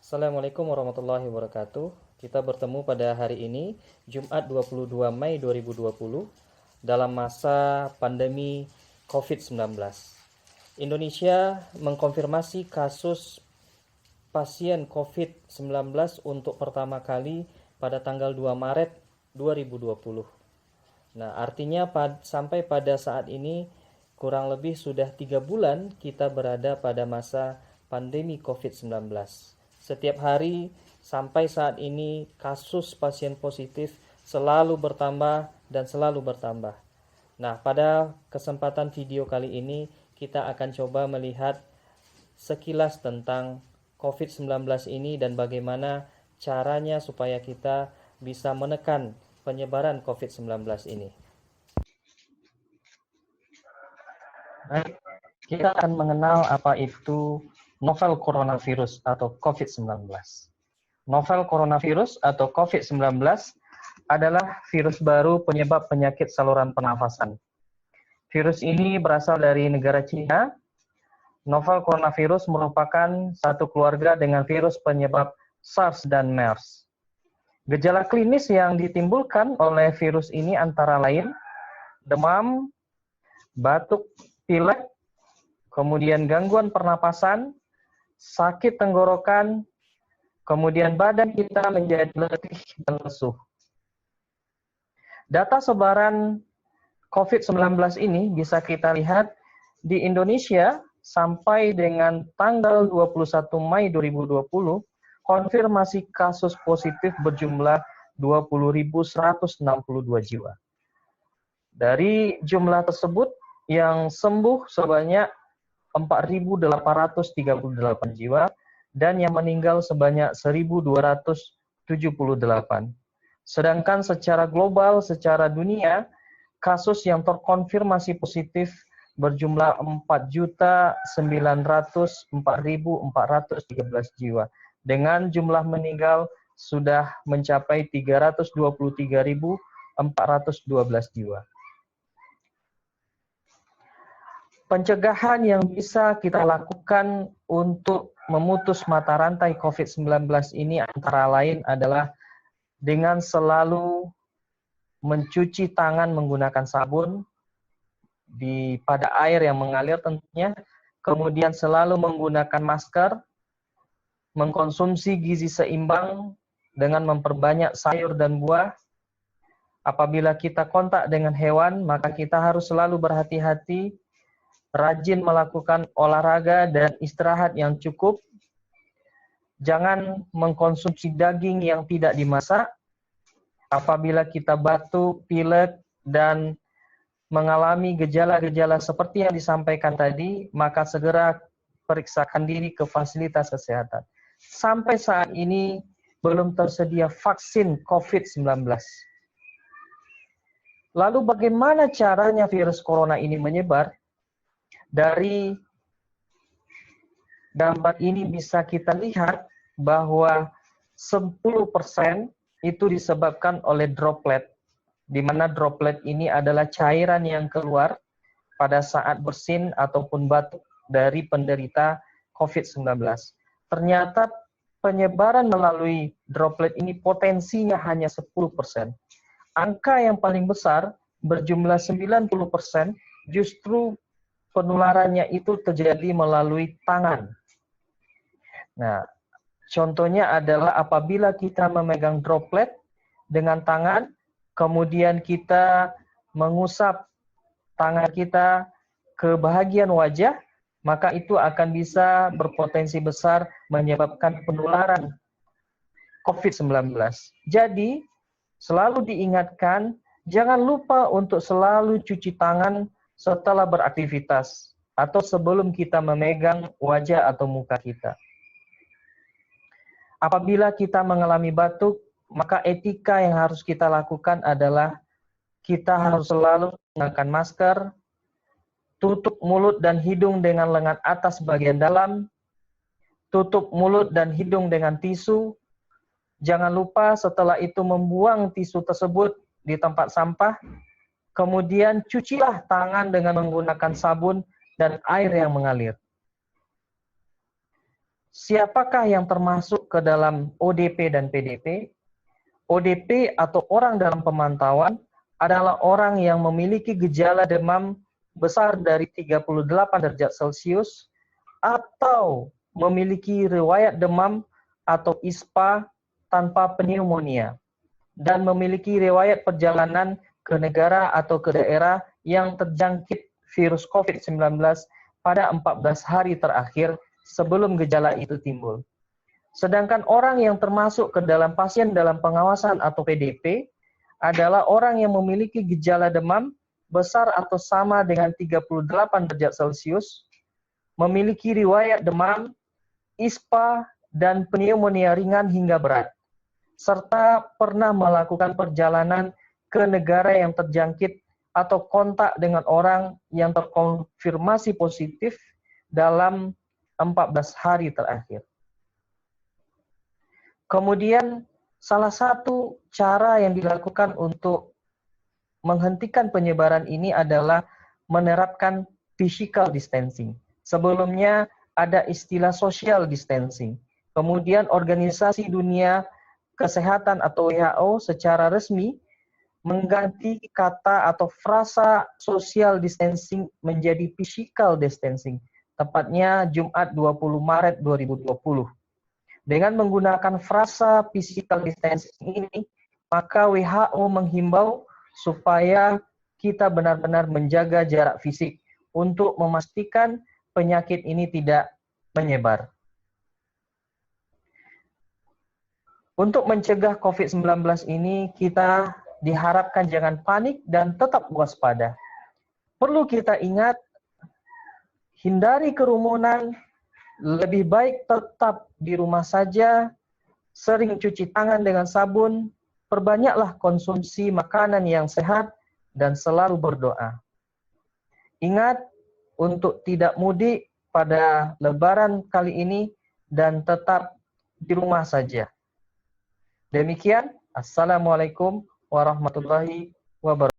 Assalamualaikum warahmatullahi wabarakatuh. Kita bertemu pada hari ini, Jumat 22 Mei 2020, dalam masa pandemi COVID-19. Indonesia mengkonfirmasi kasus pasien COVID-19 untuk pertama kali pada tanggal 2 Maret 2020. Nah, artinya sampai pada saat ini kurang lebih sudah 3 bulan kita berada pada masa pandemi COVID-19. Setiap hari sampai saat ini kasus pasien positif selalu bertambah dan selalu bertambah. Nah, pada kesempatan video kali ini kita akan coba melihat sekilas tentang COVID-19 ini dan bagaimana caranya supaya kita bisa menekan penyebaran COVID-19 ini. Baik, kita akan mengenal apa itu novel coronavirus atau COVID-19. Novel coronavirus atau COVID-19 adalah virus baru penyebab penyakit saluran pernafasan. Virus ini berasal dari negara Cina. Novel coronavirus merupakan satu keluarga dengan virus penyebab SARS dan MERS. Gejala klinis yang ditimbulkan oleh virus ini antara lain demam, batuk, pilek, kemudian gangguan pernapasan, sakit tenggorokan, kemudian badan kita menjadi letih dan lesu. Data sebaran COVID-19 ini bisa kita lihat di Indonesia sampai dengan tanggal 21 Mei 2020, konfirmasi kasus positif berjumlah 20.162 jiwa. Dari jumlah tersebut, yang sembuh sebanyak 4.838 jiwa, dan yang meninggal sebanyak 1.278. Sedangkan secara global, secara dunia, kasus yang terkonfirmasi positif berjumlah 4.904.413 jiwa. Dengan jumlah meninggal sudah mencapai 323.412 jiwa. Pencegahan yang bisa kita lakukan untuk memutus mata rantai COVID-19 ini antara lain adalah dengan selalu mencuci tangan menggunakan sabun pada air yang mengalir tentunya, kemudian selalu menggunakan masker, mengkonsumsi gizi seimbang dengan memperbanyak sayur dan buah. Apabila kita kontak dengan hewan, maka kita harus selalu berhati-hati, rajin melakukan olahraga dan istirahat yang cukup. Jangan mengkonsumsi daging yang tidak dimasak. Apabila kita batuk, pilek, dan mengalami gejala-gejala seperti yang disampaikan tadi, maka segera periksakan diri ke fasilitas kesehatan. Sampai saat ini belum tersedia vaksin COVID-19. Lalu bagaimana caranya virus corona ini menyebar? Dari gambar ini bisa kita lihat bahwa 10% itu disebabkan oleh droplet, di mana droplet ini adalah cairan yang keluar pada saat bersin ataupun batuk dari penderita COVID-19. Ternyata penyebaran melalui droplet ini potensinya hanya 10%. Angka yang paling besar berjumlah 90% justru penularannya itu terjadi melalui tangan. Nah, contohnya adalah apabila kita memegang droplet dengan tangan, kemudian kita mengusap tangan kita ke bahagian wajah, maka itu akan bisa berpotensi besar menyebabkan penularan COVID-19. Jadi, selalu diingatkan, jangan lupa untuk selalu cuci tangan setelah beraktivitas atau sebelum kita memegang wajah atau muka kita. Apabila kita mengalami batuk, maka etika yang harus kita lakukan adalah kita harus selalu menggunakan masker, tutup mulut dan hidung dengan lengan atas bagian dalam, tutup mulut dan hidung dengan tisu. Jangan lupa setelah itu membuang tisu tersebut di tempat sampah, kemudian cucilah tangan dengan menggunakan sabun dan air yang mengalir. siapakah yang termasuk ke dalam ODP dan PDP? ODP atau orang dalam pemantauan adalah orang yang memiliki gejala demam besar dari 38 derajat Celcius atau memiliki riwayat demam atau ISPA tanpa pneumonia dan memiliki riwayat perjalanan ke negara atau ke daerah yang terjangkit virus COVID-19 pada 14 hari terakhir sebelum gejala itu timbul. Sedangkan orang yang termasuk ke dalam pasien dalam pengawasan atau PDP adalah orang yang memiliki gejala demam besar atau sama dengan 38 derajat Celcius, memiliki riwayat demam, ISPA, dan pneumonia ringan hingga berat, serta pernah melakukan perjalanan ke negara yang terjangkit atau kontak dengan orang yang terkonfirmasi positif dalam 14 hari terakhir. Kemudian, salah satu cara yang dilakukan untuk menghentikan penyebaran ini adalah menerapkan physical distancing. Sebelumnya ada istilah social distancing. Kemudian Organisasi Dunia Kesehatan atau WHO secara resmi mengganti kata atau frasa social distancing menjadi physical distancing. Tepatnya Jumat 20 Maret 2020. Dengan menggunakan frasa physical distancing ini, maka WHO menghimbau supaya kita benar-benar menjaga jarak fisik untuk memastikan penyakit ini tidak menyebar. Untuk mencegah COVID-19 ini, kita diharapkan jangan panik dan tetap waspada. Perlu kita ingat, hindari kerumunan, lebih baik tetap di rumah saja, sering cuci tangan dengan sabun, perbanyaklah konsumsi makanan yang sehat, dan selalu berdoa. Ingat untuk tidak mudik pada Lebaran kali ini dan tetap di rumah saja. Demikian, Assalamualaikum warahmatullahi wabarakatuh.